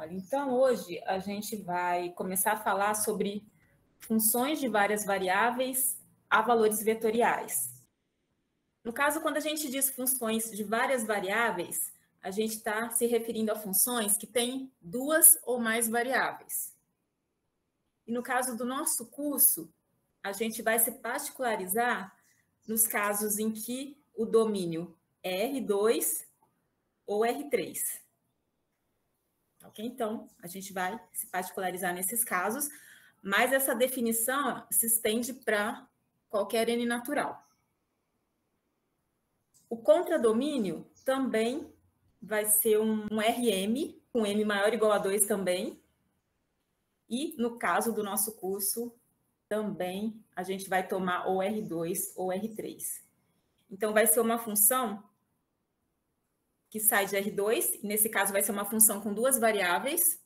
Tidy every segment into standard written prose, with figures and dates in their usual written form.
Olha, então hoje a gente vai começar a falar sobre funções de várias variáveis a valores vetoriais. No caso, quando a gente diz funções de várias variáveis, a gente está se referindo a funções que têm duas ou mais variáveis. E no caso do nosso curso, a gente vai se particularizar nos casos em que o domínio é R2 ou R3. Ok? Então, a gente vai se particularizar nesses casos, mas essa definição se estende para qualquer N natural. O contradomínio também vai ser um RM, com M maior ou igual a 2 também. E, no caso do nosso curso, também a gente vai tomar ou R2 ou R3. Então, vai ser uma função que sai de R2, nesse caso vai ser uma função com duas variáveis.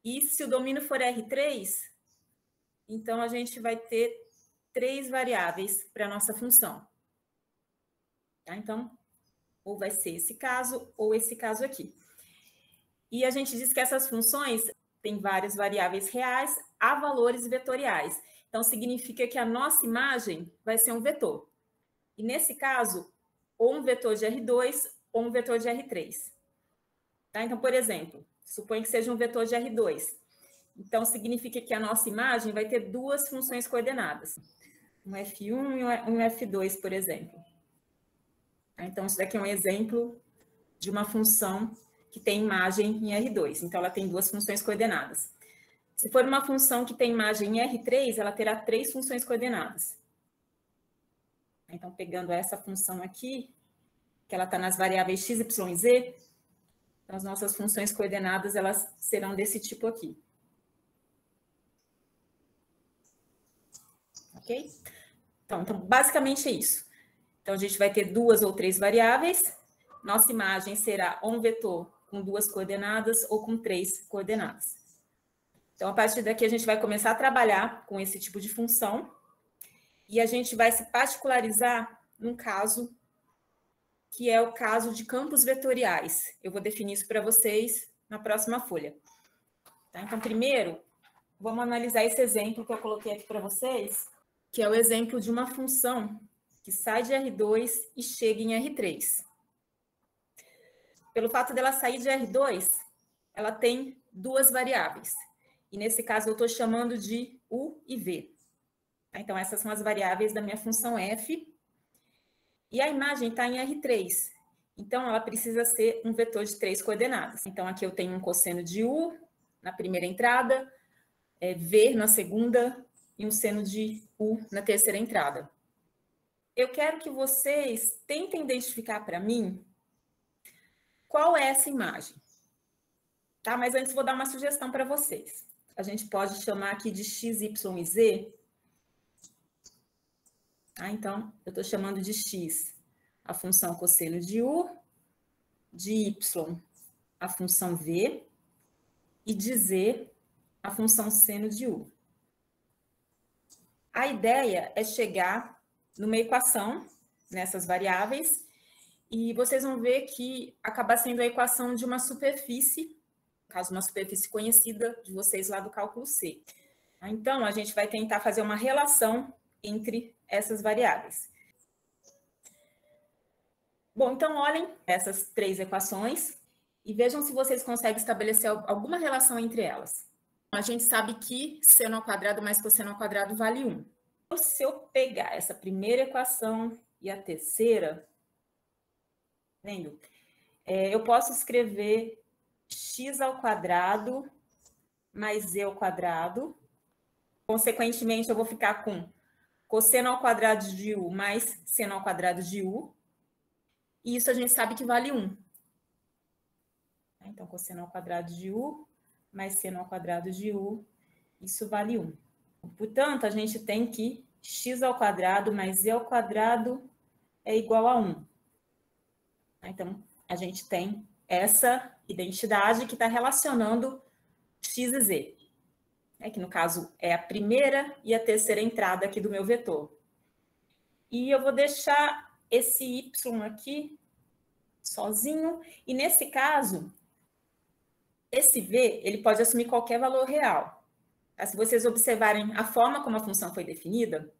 E se o domínio for R3, então a gente vai ter três variáveis para a nossa função. Tá? Então, ou vai ser esse caso ou esse caso aqui. E a gente diz que essas funções têm várias variáveis reais a valores vetoriais. Então, significa que a nossa imagem vai ser um vetor. E nesse caso, ou um vetor de R2 ou um vetor de R3. Tá? Então, por exemplo, suponha que seja um vetor de R2. Então, significa que a nossa imagem vai ter duas funções coordenadas. Um F1 e um F2, por exemplo. Então, isso daqui é um exemplo de uma função que tem imagem em R2. Então, ela tem duas funções coordenadas. Se for uma função que tem imagem em R3, ela terá três funções coordenadas. Então, pegando essa função aqui, que ela está nas variáveis x, y e z, então, as nossas funções coordenadas, elas serão desse tipo aqui. Ok? Então, basicamente é isso. Então, a gente vai ter duas ou três variáveis. Nossa imagem será um vetor com duas coordenadas ou com três coordenadas. Então, a partir daqui, a gente vai começar a trabalhar com esse tipo de função. E a gente vai se particularizar num caso que é o caso de campos vetoriais. Eu vou definir isso para vocês na próxima folha. Tá? Então, primeiro, vamos analisar esse exemplo que eu coloquei aqui para vocês, que é o exemplo de uma função que sai de R2 e chega em R3. Pelo fato dela sair de R2, ela tem duas variáveis. E nesse caso eu estou chamando de U e V. Então, essas são as variáveis da minha função f. E a imagem está em R3. Então, ela precisa ser um vetor de três coordenadas. Então, aqui eu tenho um cosseno de U na primeira entrada, V na segunda e um seno de U na terceira entrada. Eu quero que vocês tentem identificar para mim qual é essa imagem. Tá? Mas antes vou dar uma sugestão para vocês. A gente pode chamar aqui de x, y e z. Ah, então, eu estou chamando de x a função cosseno de U, de y a função v e de z a função seno de U. A ideia é chegar numa equação nessas variáveis e vocês vão ver que acaba sendo a equação de uma superfície, no caso, uma superfície conhecida de vocês lá do cálculo C. Então, a gente vai tentar fazer uma relação entre essas variáveis. Bom, então olhem essas três equações e vejam se vocês conseguem estabelecer alguma relação entre elas. A gente sabe que seno ao quadrado mais cosseno ao quadrado vale 1. Então, se eu pegar essa primeira equação e a terceira, vendo? Eu posso escrever x ao quadrado mais z ao quadrado. Consequentemente, eu vou ficar com cosseno ao quadrado de u mais seno ao quadrado de u. E isso a gente sabe que vale 1. Então, cosseno ao quadrado de u mais seno ao quadrado de u, isso vale 1. Portanto, a gente tem que x ao quadrado mais z ao quadrado é igual a 1. Então, a gente tem essa identidade que está relacionando x e z, que no caso é a primeira e a terceira entrada aqui do meu vetor. E eu vou deixar esse y aqui sozinho, e nesse caso, Esse V, ele pode assumir qualquer valor real. Tá? Se vocês observarem a forma como a função foi definida,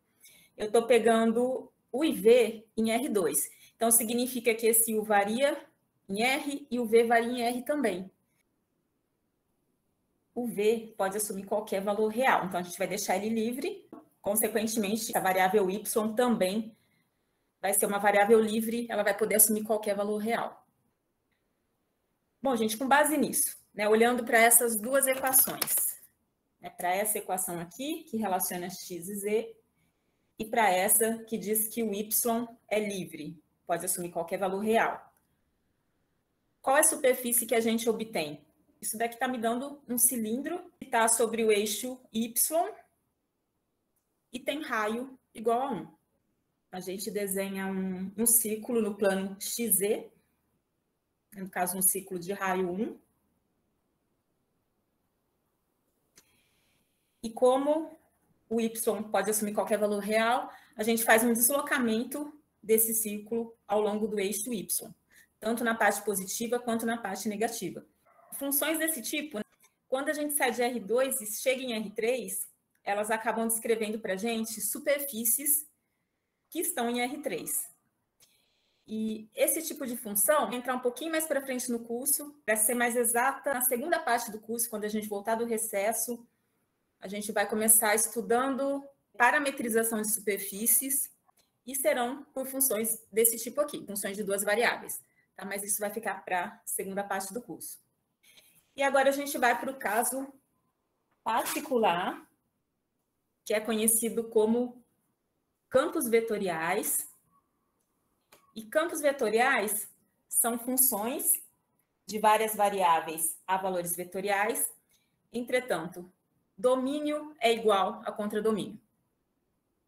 eu estou pegando o IV em R2. Então, significa que esse U varia em R e o V varia em R também. O V pode assumir qualquer valor real. Então, a gente vai deixar ele livre. Consequentemente, a variável Y também vai ser uma variável livre, ela vai poder assumir qualquer valor real. Bom, gente, com base nisso, né, olhando para essas duas equações, né, para essa equação aqui, que relaciona x e z, e para essa que diz que o y é livre, pode assumir qualquer valor real. Qual é a superfície que a gente obtém? Isso daqui está me dando um cilindro que está sobre o eixo y e tem raio igual a 1. A gente desenha um círculo no plano XZ, no caso um ciclo de raio 1. E como o y pode assumir qualquer valor real, a gente faz um deslocamento desse círculo ao longo do eixo y, tanto na parte positiva quanto na parte negativa. Funções desse tipo, quando a gente sai de R2 e chega em R3, elas acabam descrevendo para a gente superfícies que estão em R3. E esse tipo de função vai entrar um pouquinho mais para frente no curso, para ser mais exata, na segunda parte do curso, quando a gente voltar do recesso, a gente vai começar estudando parametrização de superfícies e serão por funções desse tipo aqui, funções de duas variáveis, tá? Mas isso vai ficar para a segunda parte do curso. E agora a gente vai para o caso particular, que é conhecido como campos vetoriais. E campos vetoriais são funções de várias variáveis a valores vetoriais. Entretanto, domínio é igual a contradomínio.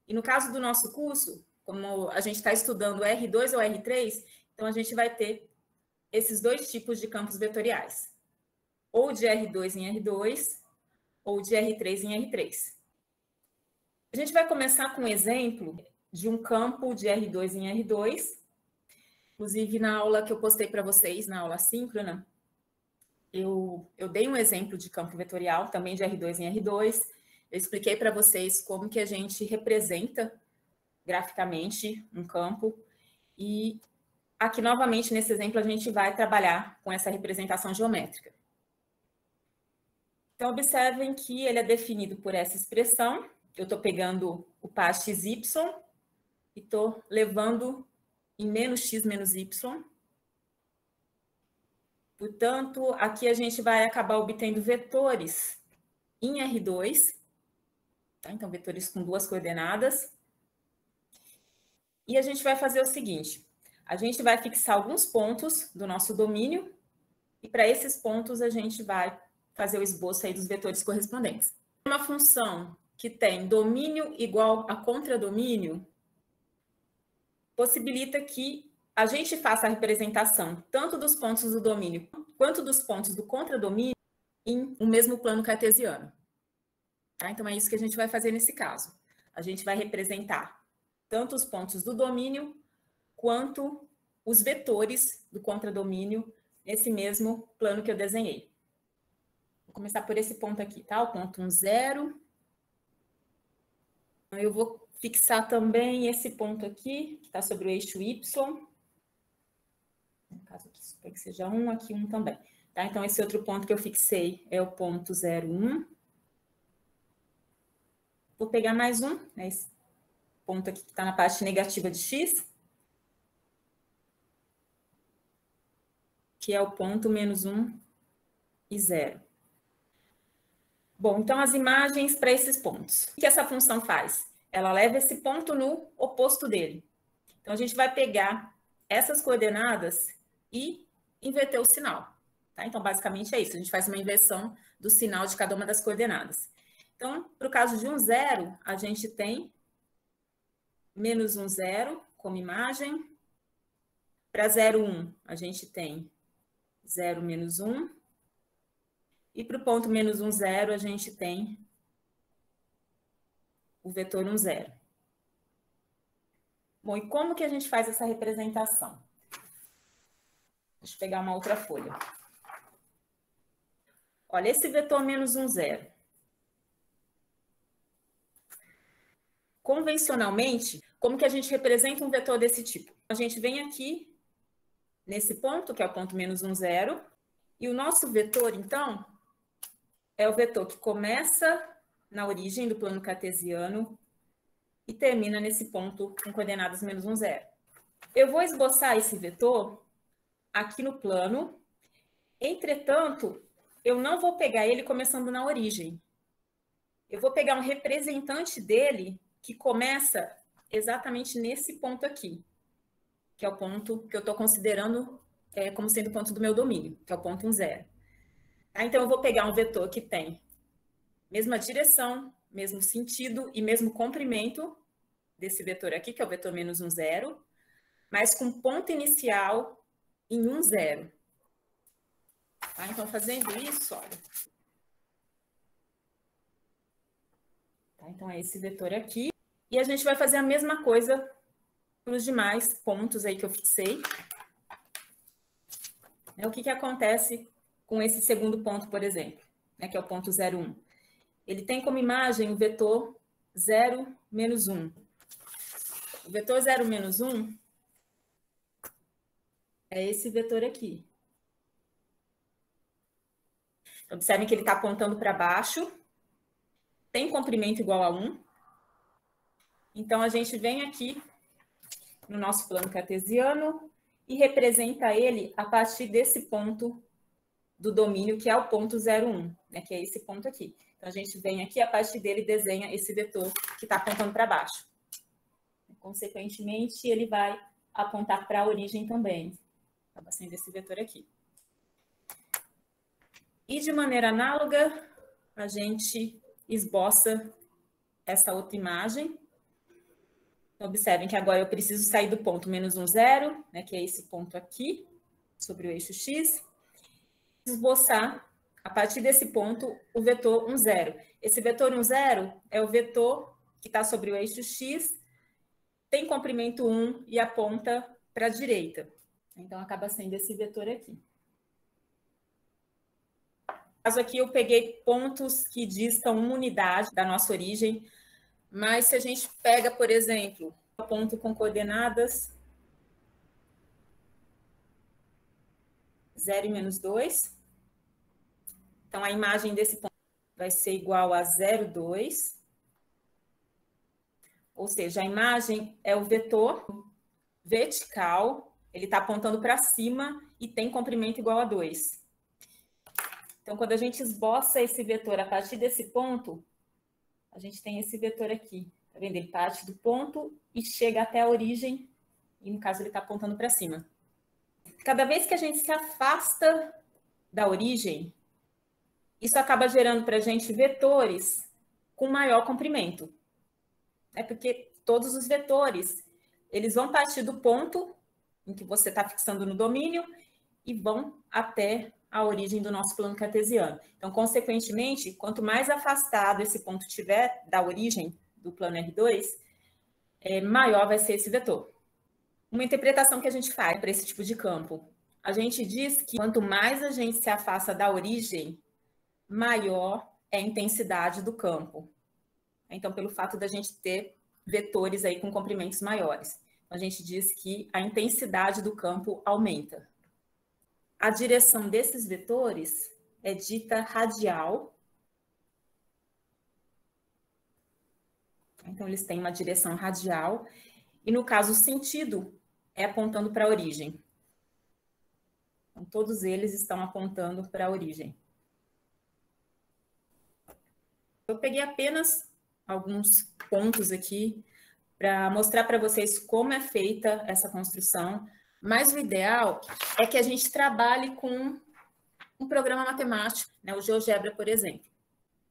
E no caso do nosso curso, como a gente está estudando R2 ou R3, então a gente vai ter esses dois tipos de campos vetoriais. Ou de R2 em R2, ou de R3 em R3. A gente vai começar com um exemplo de um campo de R2 em R2. Inclusive, na aula que eu postei para vocês, na aula síncrona, eu dei um exemplo de campo vetorial, também de R2 em R2. Eu expliquei para vocês como que a gente representa graficamente um campo. E aqui, novamente, nesse exemplo, a gente vai trabalhar com essa representação geométrica. Então, observem que ele é definido por essa expressão. Eu estou pegando o par xy e estou levando em menos x menos y. Portanto, aqui a gente vai acabar obtendo vetores em R2, tá? Então, vetores com duas coordenadas. E a gente vai fazer o seguinte, a gente vai fixar alguns pontos do nosso domínio, e para esses pontos a gente vai fazer o esboço aí dos vetores correspondentes. Uma função que tem domínio igual a contradomínio possibilita que a gente faça a representação tanto dos pontos do domínio quanto dos pontos do contradomínio em um mesmo plano cartesiano. Tá? Então, é isso que a gente vai fazer nesse caso. A gente vai representar tanto os pontos do domínio quanto os vetores do contradomínio nesse mesmo plano que eu desenhei. Vou começar por esse ponto aqui, tá? O ponto 1, 0. Eu vou fixar também esse ponto aqui, que está sobre o eixo Y. No caso aqui, supõe que seja 1, aqui 1 também. Tá? Então, esse outro ponto que eu fixei é o ponto 0, 1. Vou pegar mais um, né? Esse ponto aqui que está na parte negativa de x, que é o ponto menos 1 e 0. Bom, então as imagens para esses pontos. O que essa função faz? Ela leva esse ponto no oposto dele. Então, a gente vai pegar essas coordenadas e inverter o sinal. Tá? Então, basicamente é isso. A gente faz uma inversão do sinal de cada uma das coordenadas. Então, para o caso de 1, 0, a gente tem menos 1, 0 como imagem. Para 0, 1, a gente tem 0, menos 1. E para o ponto menos 1, 0, a gente tem o vetor 1, 0. Bom, e como que a gente faz essa representação? Deixa eu pegar uma outra folha. Olha, esse vetor menos 1, 0. Convencionalmente, como que a gente representa um vetor desse tipo? A gente vem aqui, nesse ponto, que é o ponto menos 1, 0, e o nosso vetor, então, é o vetor que começa na origem do plano cartesiano e termina nesse ponto com coordenadas menos 1, 0. Eu vou esboçar esse vetor aqui no plano, entretanto, eu não vou pegar ele começando na origem. Eu vou pegar um representante dele que começa exatamente nesse ponto aqui, que é o ponto que eu estou considerando como sendo o ponto do meu domínio, que é o ponto 1, 0. Tá? Então, eu vou pegar um vetor que tem mesma direção, mesmo sentido e mesmo comprimento desse vetor aqui, que é o vetor menos 1, 0, mas com ponto inicial em 1, 0. Tá? Então, fazendo isso, olha. Tá? Então, é esse vetor aqui. E a gente vai fazer a mesma coisa para os demais pontos aí que eu fixei. O que acontece com esse segundo ponto, por exemplo, que é o ponto 0, 1? Ele tem como imagem o vetor 0, menos 1. O vetor 0, menos 1 é esse vetor aqui. Observem que ele está apontando para baixo, tem comprimento igual a 1. Então, a gente vem aqui no nosso plano cartesiano e representa ele a partir desse ponto do domínio, que é o ponto 0, 1, que é esse ponto aqui. Então, a gente vem aqui, a partir dele, desenha esse vetor que está apontando para baixo. Consequentemente, ele vai apontar para a origem também. Acaba sendo esse vetor aqui. E, de maneira análoga, a gente esboça essa outra imagem. Observem que agora eu preciso sair do ponto menos 1, 0, que é esse ponto aqui, sobre o eixo x, esboçar, a partir desse ponto, o vetor 1, 0. Esse vetor 1, 0 é o vetor que está sobre o eixo x, tem comprimento 1 e aponta para a direita. Então, acaba sendo esse vetor aqui. No caso aqui, eu peguei pontos que distam uma unidade da nossa origem, mas se a gente pega, por exemplo, um ponto com coordenadas 0 e menos 2, então a imagem desse ponto vai ser igual a 0, 2, ou seja, a imagem é o vetor vertical, ele está apontando para cima e tem comprimento igual a 2. Então, quando a gente esboça esse vetor a partir desse ponto, a gente tem esse vetor aqui. Tá vendo? Ele parte do ponto e chega até a origem, e no caso ele está apontando para cima. Cada vez que a gente se afasta da origem, isso acaba gerando para a gente vetores com maior comprimento. Porque todos os vetores, eles vão partir do ponto em que você está fixando no domínio e vão até a origem do nosso plano cartesiano. Então, consequentemente, quanto mais afastado esse ponto tiver da origem do plano R2, maior vai ser esse vetor. Uma interpretação que a gente faz para esse tipo de campo, a gente diz que quanto mais a gente se afasta da origem, maior é a intensidade do campo. Então, pelo fato da gente ter vetores aí com comprimentos maiores, a gente diz que a intensidade do campo aumenta. A direção desses vetores é dita radial. Então, eles têm uma direção radial. E, no caso, o sentido é apontando para a origem. Então, todos eles estão apontando para a origem. Eu peguei apenas alguns pontos aqui para mostrar para vocês como é feita essa construção, mas o ideal é que a gente trabalhe com um programa matemático, o GeoGebra, por exemplo.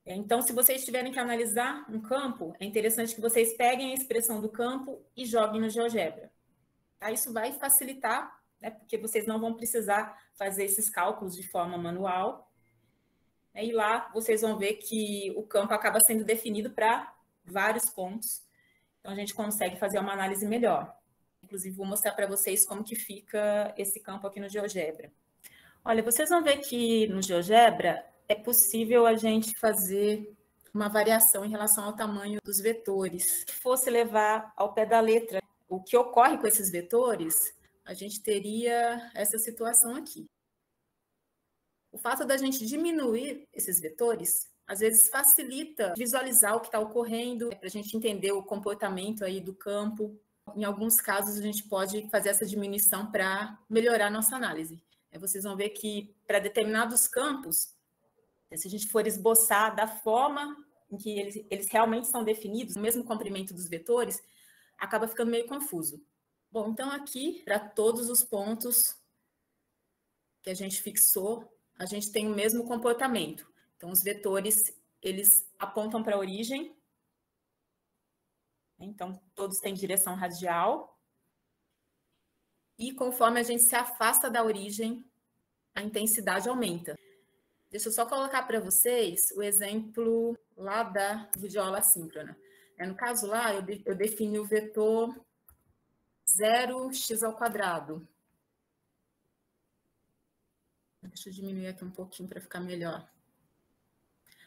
Então, se vocês tiverem que analisar um campo, é interessante que vocês peguem a expressão do campo e joguem no GeoGebra. Isso vai facilitar, porque vocês não vão precisar fazer esses cálculos de forma manual. E lá vocês vão ver que o campo acaba sendo definido para vários pontos. Então, a gente consegue fazer uma análise melhor. Inclusive, vou mostrar para vocês como que fica esse campo aqui no GeoGebra. Olha, vocês vão ver que no GeoGebra, é possível a gente fazer uma variação em relação ao tamanho dos vetores. Se fosse levar ao pé da letra o que ocorre com esses vetores, a gente teria essa situação aqui. O fato da gente diminuir esses vetores, às vezes facilita visualizar o que está ocorrendo, para a gente entender o comportamento aí do campo. Em alguns casos, a gente pode fazer essa diminuição para melhorar a nossa análise. Vocês vão ver que, para determinados campos, se a gente for esboçar da forma em que eles realmente são definidos, o mesmo comprimento dos vetores, acaba ficando meio confuso. Bom, então aqui, para todos os pontos que a gente fixou, a gente tem o mesmo comportamento. Então, os vetores, eles apontam para a origem. Então, todos têm direção radial. E conforme a gente se afasta da origem, a intensidade aumenta. Deixa eu só colocar para vocês o exemplo lá da videoaula assíncrona. No caso lá, eu defini o vetor 0x². Deixa eu diminuir aqui um pouquinho para ficar melhor.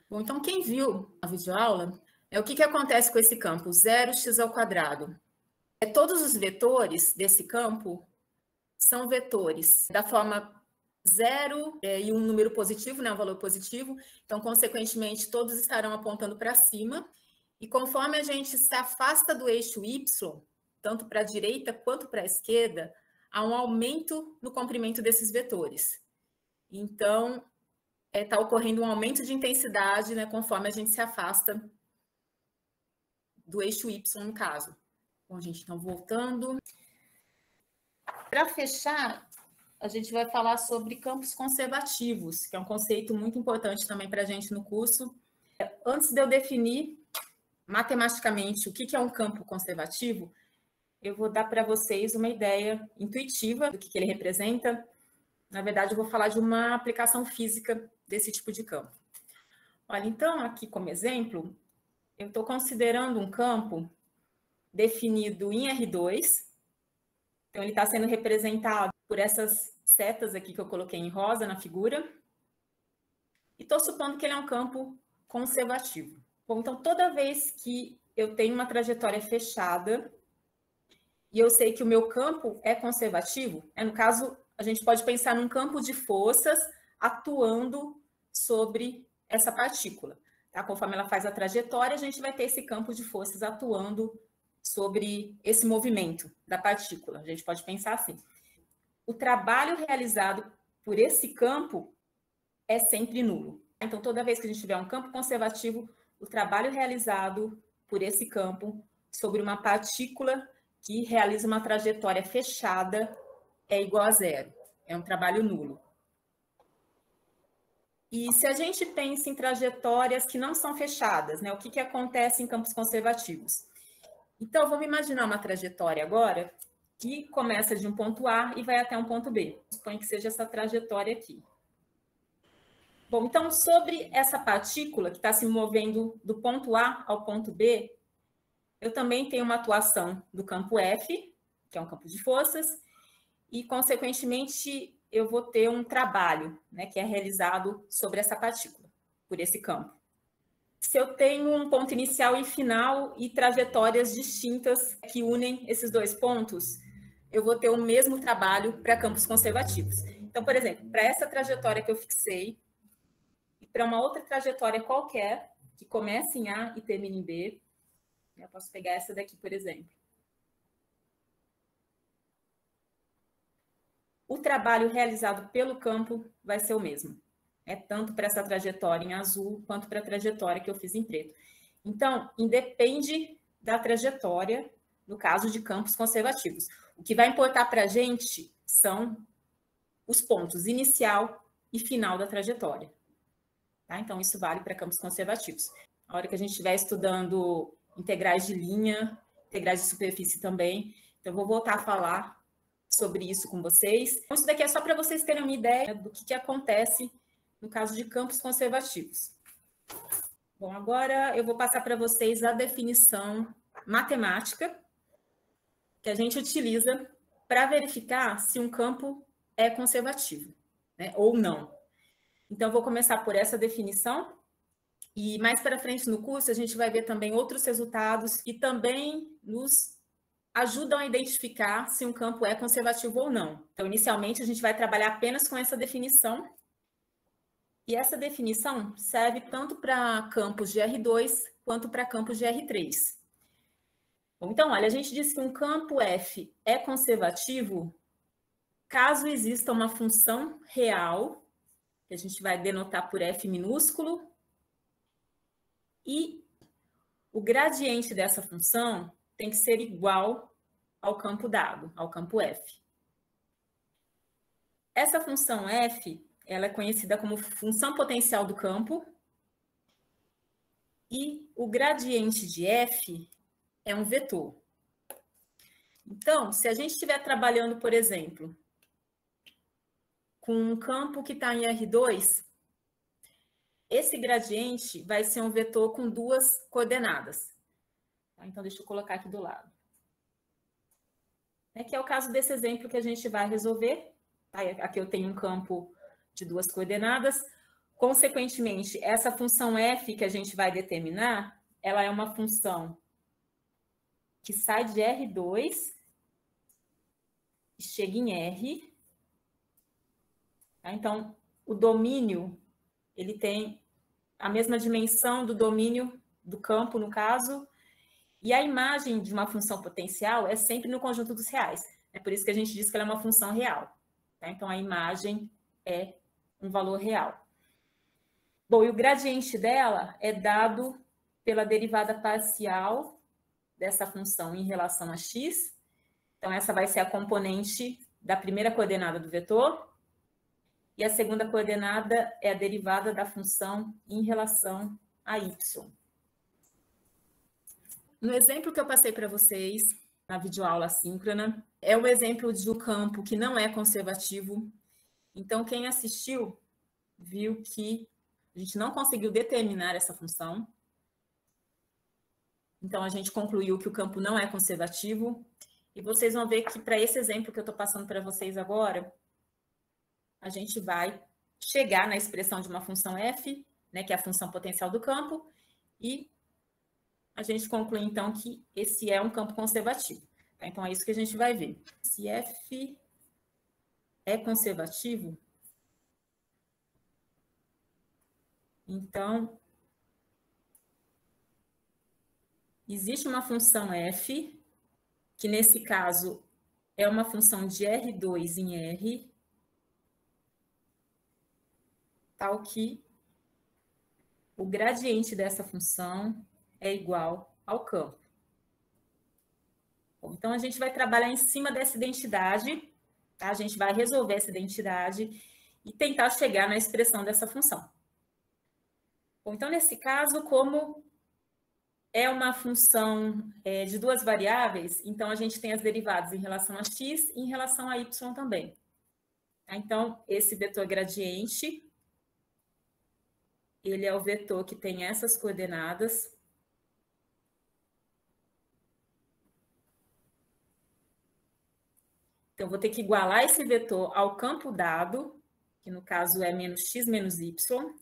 Bom, então quem viu a videoaula, o que acontece com esse campo, 0x²? Todos os vetores desse campo são vetores da forma 0 e um número positivo, né, um valor positivo. Então, consequentemente, todos estarão apontando para cima. E conforme a gente se afasta do eixo y, tanto para a direita quanto para a esquerda, há um aumento no comprimento desses vetores. Então, está ocorrendo um aumento de intensidade, né, conforme a gente se afasta do eixo y, no caso. Bom, gente, então, voltando. Para fechar, a gente vai falar sobre campos conservativos, que é um conceito muito importante também para a gente no curso. Antes de eu definir matematicamente o que é um campo conservativo, eu vou dar para vocês uma ideia intuitiva do que ele representa. Na verdade, eu vou falar de uma aplicação física desse tipo de campo. Olha, então, aqui como exemplo, eu estou considerando um campo definido em R2. Então, ele está sendo representado por essas setas aqui que eu coloquei em rosa na figura. E estou supondo que ele é um campo conservativo. Bom, então, toda vez que eu tenho uma trajetória fechada e eu sei que o meu campo é conservativo, no caso, a gente pode pensar num campo de forças atuando sobre essa partícula. Tá? Conforme ela faz a trajetória, a gente vai ter esse campo de forças atuando sobre esse movimento da partícula. A gente pode pensar assim. O trabalho realizado por esse campo é sempre nulo. Então, toda vez que a gente tiver um campo conservativo, o trabalho realizado por esse campo sobre uma partícula que realiza uma trajetória fechada é igual a zero. É um trabalho nulo. E se a gente pensa em trajetórias que não são fechadas, né? O que acontece em campos conservativos? Então, vamos imaginar uma trajetória agora que começa de um ponto A e vai até um ponto B. Suponho que seja essa trajetória aqui. Bom, então, sobre essa partícula que está se movendo do ponto A ao ponto B, eu também tenho uma atuação do campo F, que é um campo de forças, e, consequentemente, eu vou ter um trabalho, né, que é realizado sobre essa partícula, por esse campo. Se eu tenho um ponto inicial e final e trajetórias distintas que unem esses dois pontos, eu vou ter o mesmo trabalho para campos conservativos. Então, por exemplo, para essa trajetória que eu fixei, e para uma outra trajetória qualquer, que começa em A e termina em B, eu posso pegar essa daqui, por exemplo. O trabalho realizado pelo campo vai ser o mesmo. Tanto para essa trajetória em azul, quanto para a trajetória que eu fiz em preto. Então, independe da trajetória, no caso de campos conservativos. O que vai importar para a gente são os pontos inicial e final da trajetória. Tá? Então, isso vale para campos conservativos. A hora que a gente estiver estudando integrais de linha, integrais de superfície também, então eu vou voltar a falar sobre isso com vocês. Então, isso daqui é só para vocês terem uma ideia do que acontece no caso de campos conservativos. Bom, agora eu vou passar para vocês a definição matemática que a gente utiliza para verificar se um campo é conservativo, né, ou não. Então, eu vou começar por essa definição. E mais para frente no curso, a gente vai ver também outros resultados que também nos ajudam a identificar se um campo é conservativo ou não. Então, inicialmente, a gente vai trabalhar apenas com essa definição. E essa definição serve tanto para campos de R2 quanto para campos de R3. Bom, então, olha, a gente diz que um campo F é conservativo caso exista uma função real, que a gente vai denotar por F minúsculo, e o gradiente dessa função tem que ser igual ao campo dado, ao campo F. Essa função F, ela é conhecida como função potencial do campo, e o gradiente de F é um vetor. Então, se a gente estiver trabalhando, por exemplo, com um campo que está em R2, esse gradiente vai ser um vetor com duas coordenadas. Então, deixa eu colocar aqui do lado. Que é o caso desse exemplo que a gente vai resolver. Aqui eu tenho um campo de duas coordenadas. Consequentemente, essa função f que a gente vai determinar, ela é uma função que sai de R2 e chega em R. Então, o domínio, ele tem a mesma dimensão do domínio do campo, no caso, e a imagem de uma função potencial é sempre no conjunto dos reais. É por isso que a gente diz que ela é uma função real. Então, a imagem é um valor real. Bom, e o gradiente dela é dado pela derivada parcial dessa função em relação a x. Então, essa vai ser a componente da primeira coordenada do vetor. E a segunda coordenada é a derivada da função em relação a y. No exemplo que eu passei para vocês, na videoaula assíncrona, é um exemplo de um campo que não é conservativo. Então, quem assistiu viu que a gente não conseguiu determinar essa função. Então, a gente concluiu que o campo não é conservativo. E vocês vão ver que, para esse exemplo que eu estou passando para vocês agora, a gente vai chegar na expressão de uma função f, que é a função potencial do campo, e a gente conclui, então, que esse é um campo conservativo. Então, é isso que a gente vai ver. Se f é conservativo, então, existe uma função f, que nesse caso é uma função de R2 em R, tal que o gradiente dessa função é igual ao campo. Bom, então, a gente vai trabalhar em cima dessa identidade, tá? A gente vai resolver essa identidade e tentar chegar na expressão dessa função. Bom, então, nesse caso, como é uma função de duas variáveis, então a gente tem as derivadas em relação a x e em relação a y também. Então, esse vetor gradiente, ele é o vetor que tem essas coordenadas. Então, vou ter que igualar esse vetor ao campo dado, que no caso é menos x menos y.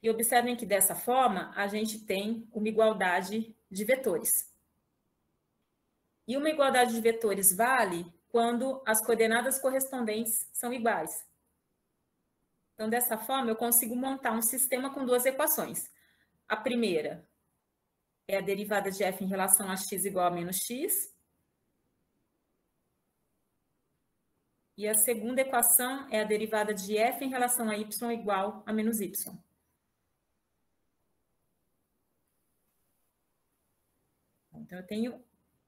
E observem que dessa forma a gente tem uma igualdade de vetores. E uma igualdade de vetores vale quando as coordenadas correspondentes são iguais. Então, dessa forma, eu consigo montar um sistema com duas equações. A primeira é a derivada de f em relação a x igual a menos x. E a segunda equação é a derivada de f em relação a y igual a menos y. Então, eu tenho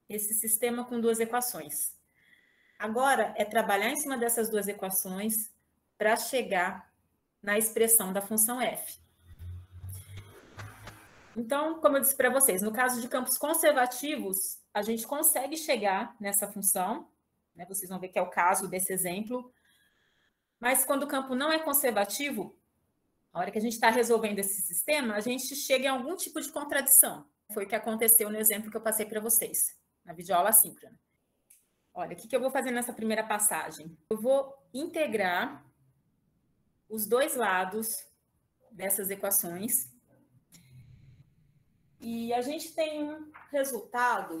esse sistema com duas equações. Agora, é trabalhar em cima dessas duas equações para chegar na expressão da função f. Então, como eu disse para vocês, no caso de campos conservativos, a gente consegue chegar nessa função, vocês vão ver que é o caso desse exemplo, mas quando o campo não é conservativo, a hora que a gente está resolvendo esse sistema, a gente chega em algum tipo de contradição. Foi o que aconteceu no exemplo que eu passei para vocês, na videoaula assíncrona. Olha, o que eu vou fazer nessa primeira passagem? Eu vou integrar os dois lados dessas equações. E a gente tem um resultado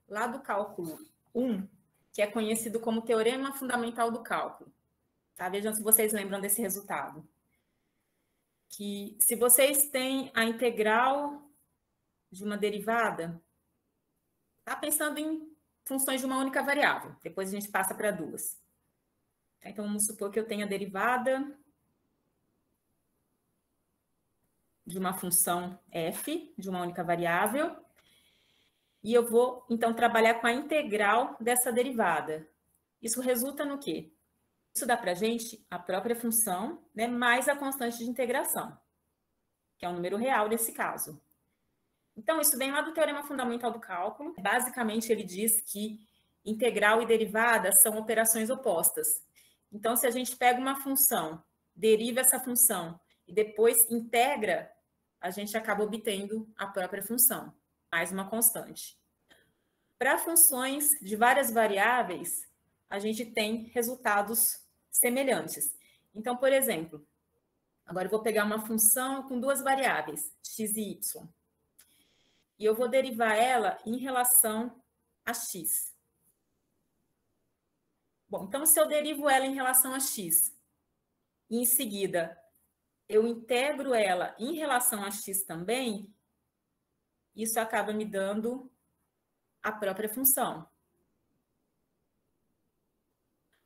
lá do cálculo 1, que é conhecido como Teorema Fundamental do Cálculo. Tá? Vejam se vocês lembram desse resultado. Que se vocês têm a integral de uma derivada, tá pensando em funções de uma única variável. Depois a gente passa para duas. Então, vamos supor que eu tenha a derivada de uma função f, de uma única variável, e eu vou, então, trabalhar com a integral dessa derivada. Isso resulta no quê? Isso dá para a gente a própria função, né, mais a constante de integração, que é um número real nesse caso. Então, isso vem lá do Teorema Fundamental do Cálculo. Basicamente, ele diz que integral e derivada são operações opostas. Então, se a gente pega uma função, deriva essa função e depois integra, a gente acaba obtendo a própria função, mais uma constante. Para funções de várias variáveis, a gente tem resultados semelhantes. Então, por exemplo, agora eu vou pegar uma função com duas variáveis, x e y. E eu vou derivar ela em relação a x. Bom, então se eu derivo ela em relação a x, e em seguida eu integro ela em relação a x também, isso acaba me dando a própria função.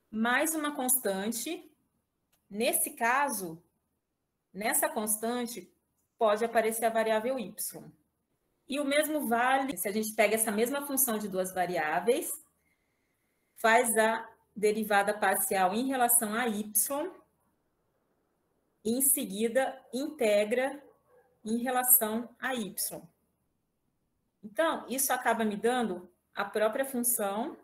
Mais uma constante, nesse caso, nessa constante, pode aparecer a variável y. E o mesmo vale se a gente pega essa mesma função de duas variáveis, faz a derivada parcial em relação a y, e em seguida integra em relação a y. Então, isso acaba me dando a própria função.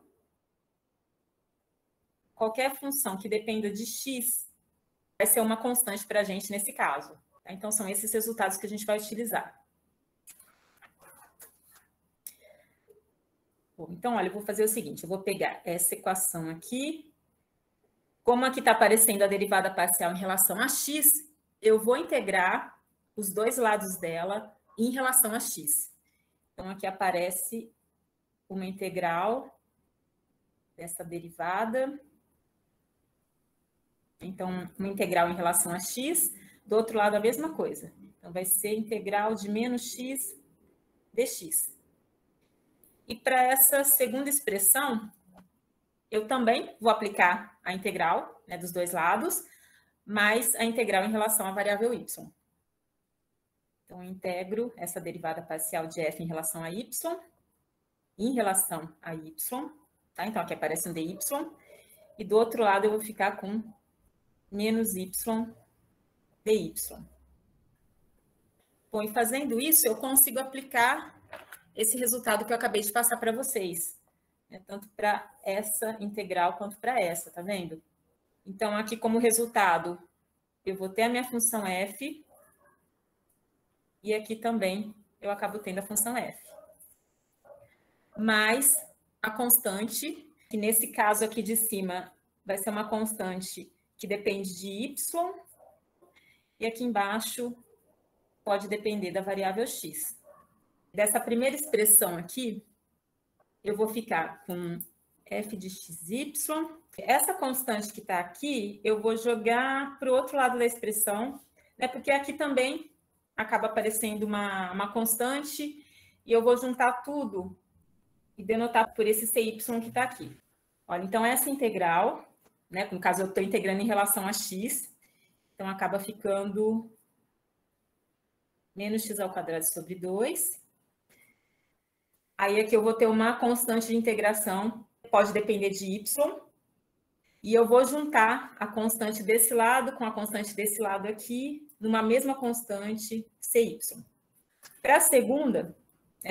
Qualquer função que dependa de x vai ser uma constante para a gente nesse caso. Então, são esses resultados que a gente vai utilizar. Bom, então, olha, eu vou fazer o seguinte, eu vou pegar essa equação aqui. Como aqui está aparecendo a derivada parcial em relação a x, eu vou integrar os dois lados dela em relação a x. Então, aqui aparece uma integral dessa derivada. Então, uma integral em relação a x, do outro lado a mesma coisa. Então, vai ser integral de menos x dx. E para essa segunda expressão, eu também vou aplicar a integral, né, dos dois lados, mais a integral em relação à variável y. Então, eu integro essa derivada parcial de f em relação a y, tá? Então, aqui aparece um dy, e do outro lado eu vou ficar com menos y dy. Bom, e fazendo isso, eu consigo aplicar esse resultado que eu acabei de passar para vocês, né? Tanto para essa integral quanto para essa, tá vendo? Então, aqui como resultado, eu vou ter a minha função f, e aqui também eu acabo tendo a função f. Mais a constante, que nesse caso aqui de cima vai ser uma constante que depende de y, e aqui embaixo pode depender da variável x. Dessa primeira expressão aqui, eu vou ficar com f de xy. Essa constante que está aqui, eu vou jogar para o outro lado da expressão, né, porque aqui também acaba aparecendo uma constante, e eu vou juntar tudo e denotar por esse cy que está aqui. Olha, então essa integral, né, no caso eu estou integrando em relação a x, então acaba ficando menos x ao quadrado sobre 2. Aí aqui eu vou ter uma constante de integração, pode depender de y, e eu vou juntar a constante desse lado com a constante desse lado aqui, numa mesma constante cy. Para a segunda,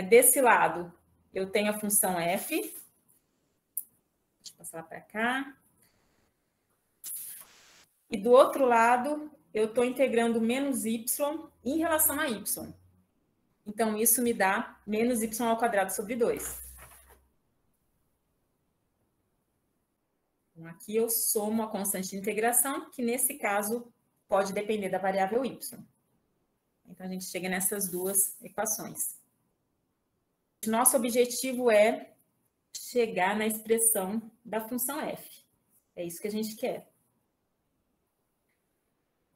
desse lado, eu tenho a função f. Deixa eu passar para cá. E do outro lado, eu estou integrando menos y em relação a y. Então, isso me dá menos y ao quadrado sobre 2. Então, aqui eu somo a constante de integração, que nesse caso pode depender da variável y. Então, a gente chega nessas duas equações. Nosso objetivo é chegar na expressão da função f. É isso que a gente quer.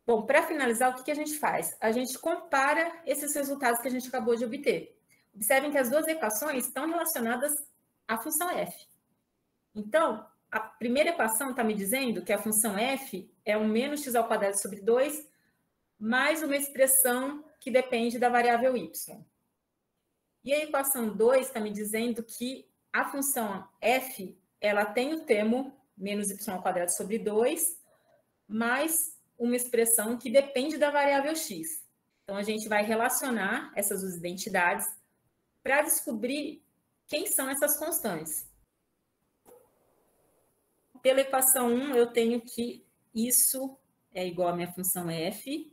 Bom, para finalizar, o que a gente faz? A gente compara esses resultados que a gente acabou de obter. Observem que as duas equações estão relacionadas à função f. Então, a primeira equação está me dizendo que a função f é um menos x ao quadrado sobre 2 mais uma expressão que depende da variável y. E a equação 2 está me dizendo que a função f, ela tem o termo menos y ao quadrado sobre 2, mais uma expressão que depende da variável x. Então, a gente vai relacionar essas duas identidades para descobrir quem são essas constantes. Pela equação 1, eu tenho que isso é igual à minha função f.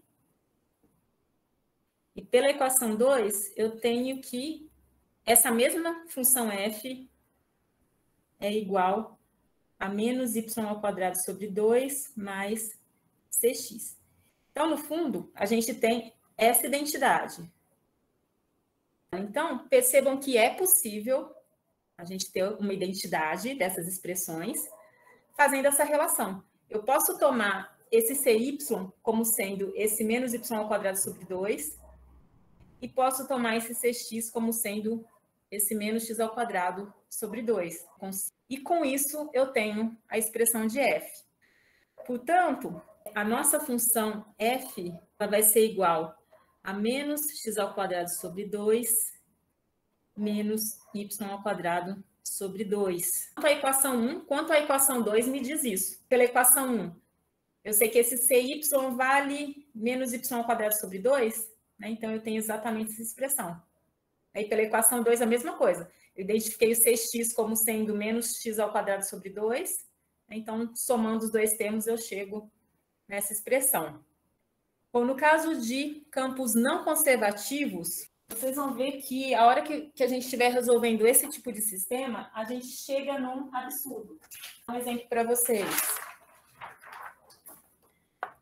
E pela equação 2, eu tenho que essa mesma função f é igual a menos y ao quadrado sobre 2 mais cx. Então, no fundo, a gente tem essa identidade. Então, percebam que é possível a gente ter uma identidade dessas expressões fazendo essa relação. Eu posso tomar esse cy como sendo esse menos y ao quadrado sobre 2 e posso tomar esse cx como sendo esse menos x ao quadrado sobre 2. E com isso, eu tenho a expressão de f. Portanto, a nossa função f ela vai ser igual a menos x ao quadrado sobre 2 menos y ao quadrado sobre 2. Quanto à equação 1, quanto à equação 2 me diz isso. Pela equação 1, eu sei que esse cy vale menos y ao quadrado sobre 2, né? Então eu tenho exatamente essa expressão. Aí pela equação 2 a mesma coisa. Eu identifiquei o cx como sendo menos x ao quadrado sobre 2, né? Então somando os dois termos eu chego nessa expressão. Bom, no caso de campos não conservativos, vocês vão ver que a hora que a gente estiver resolvendo esse tipo de sistema, a gente chega num absurdo. Um exemplo para vocês.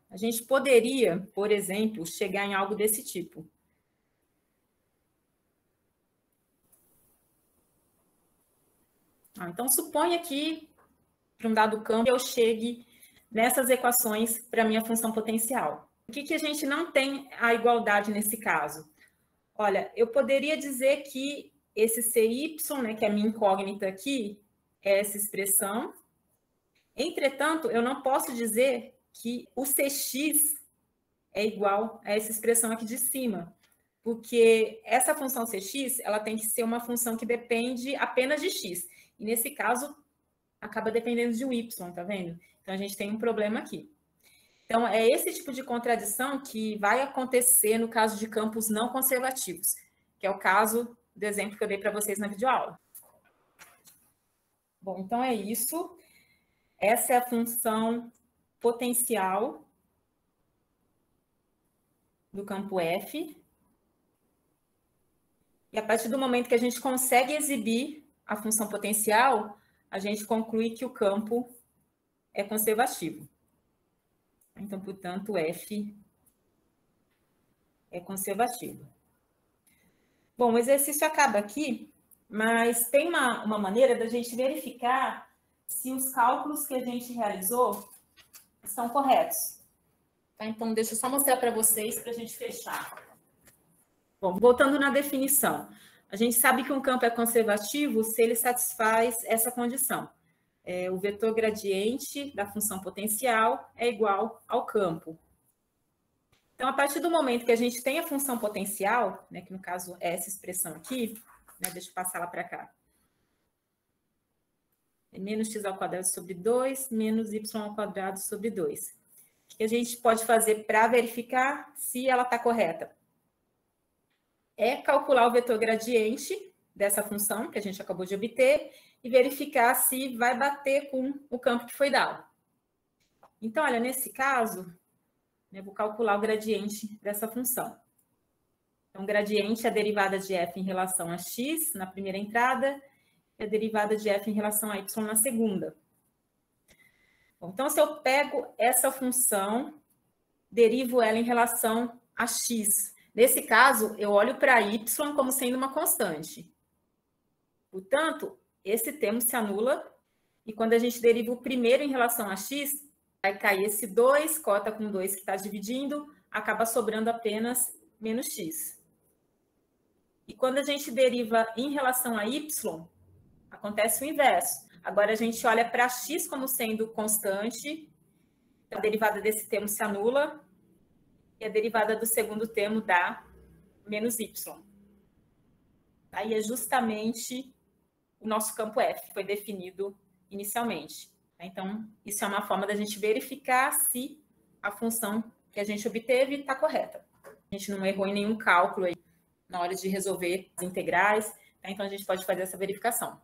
A gente poderia, por exemplo, chegar em algo desse tipo. Então, suponha que, para um dado campo, eu chegue nessas equações para a minha função potencial. Por que a gente não tem a igualdade nesse caso? Olha, eu poderia dizer que esse cy, né, que é a minha incógnita aqui, é essa expressão. Entretanto, eu não posso dizer que o cx é igual a essa expressão aqui de cima, porque essa função cx ela tem que ser uma função que depende apenas de x. E nesse caso, acaba dependendo de um y, tá vendo? Então, a gente tem um problema aqui. Então, é esse tipo de contradição que vai acontecer no caso de campos não conservativos, que é o caso do exemplo que eu dei para vocês na videoaula. Bom, então é isso. Essa é a função potencial do campo F. E a partir do momento que a gente consegue exibir a função potencial, a gente conclui que o campo é conservativo. Então, portanto, F é conservativo. Bom, o exercício acaba aqui, mas tem uma maneira da gente verificar se os cálculos que a gente realizou estão corretos. Tá? Então, deixa eu só mostrar para vocês para a gente fechar. Bom, voltando na definição. A gente sabe que um campo é conservativo se ele satisfaz essa condição. O vetor gradiente da função potencial é igual ao campo. Então, a partir do momento que a gente tem a função potencial, né, que no caso é essa expressão aqui, né, deixa eu passar lá para cá. É menos x ao quadrado sobre 2, menos y ao quadrado sobre 2. O que a gente pode fazer para verificar se ela está correta? É calcular o vetor gradiente dessa função que a gente acabou de obter e verificar se vai bater com o campo que foi dado. Então, olha, nesse caso, eu vou calcular o gradiente dessa função. Então, o gradiente é a derivada de f em relação a x na primeira entrada e a derivada de f em relação a y na segunda. Bom, então, se eu pego essa função, derivo ela em relação a x. Nesse caso, eu olho para y como sendo uma constante. Portanto, esse termo se anula, e quando a gente deriva o primeiro em relação a x, vai cair esse 2, cota com 2 que está dividindo, acaba sobrando apenas menos x. E quando a gente deriva em relação a y, acontece o inverso. Agora a gente olha para x como sendo constante, a derivada desse termo se anula, e a derivada do segundo termo dá menos y. Aí é justamente o nosso campo F, que foi definido inicialmente. Então, isso é uma forma da gente verificar se a função que a gente obteve está correta. A gente não errou em nenhum cálculo aí na hora de resolver as integrais, então a gente pode fazer essa verificação.